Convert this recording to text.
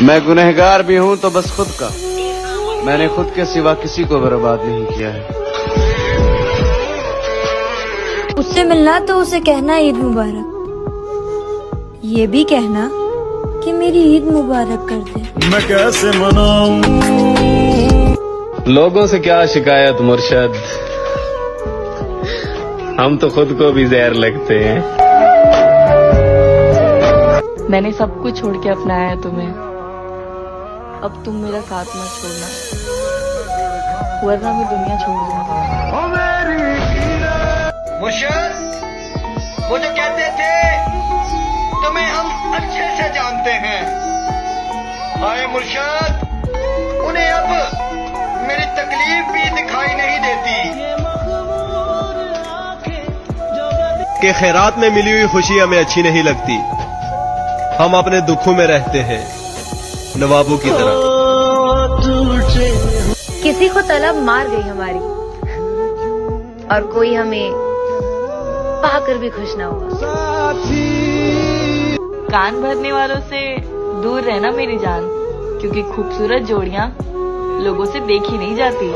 मैं गुनहगार भी हूं तो बस खुद का। मैंने खुद के सिवा किसी को बर्बाद नहीं किया है। उससे मिलना तो उसे कहना ईद मुबारक, ये भी कहना कि मेरी ईद मुबारक कर दे। मैं कैसे मनाऊं? लोगों से क्या शिकायत मुर्शद, हम तो खुद को भी जहर लगते हैं। मैंने सब कुछ छोड़ के अपनाया है तुम्हें, अब तुम मेरा साथ मत छोड़ना, वरना मैं दुनिया छोड़ दूंगा। मुर्शद, वो जो कहते थे तुम्हें हम अच्छे से जानते हैं, हाय मुर्शद, उन्हें अब मेरी तकलीफ भी दिखाई नहीं देती। के खैरात में मिली हुई खुशी हमें अच्छी नहीं लगती, हम अपने दुखों में रहते हैं नवाबों की तरह। किसी को तलब मार गई हमारी, और कोई हमें पाकर भी खुश ना हुआ। कान भरने वालों से दूर रहना मेरी जान, क्योंकि खूबसूरत जोड़ियां लोगों से देखी नहीं जाती।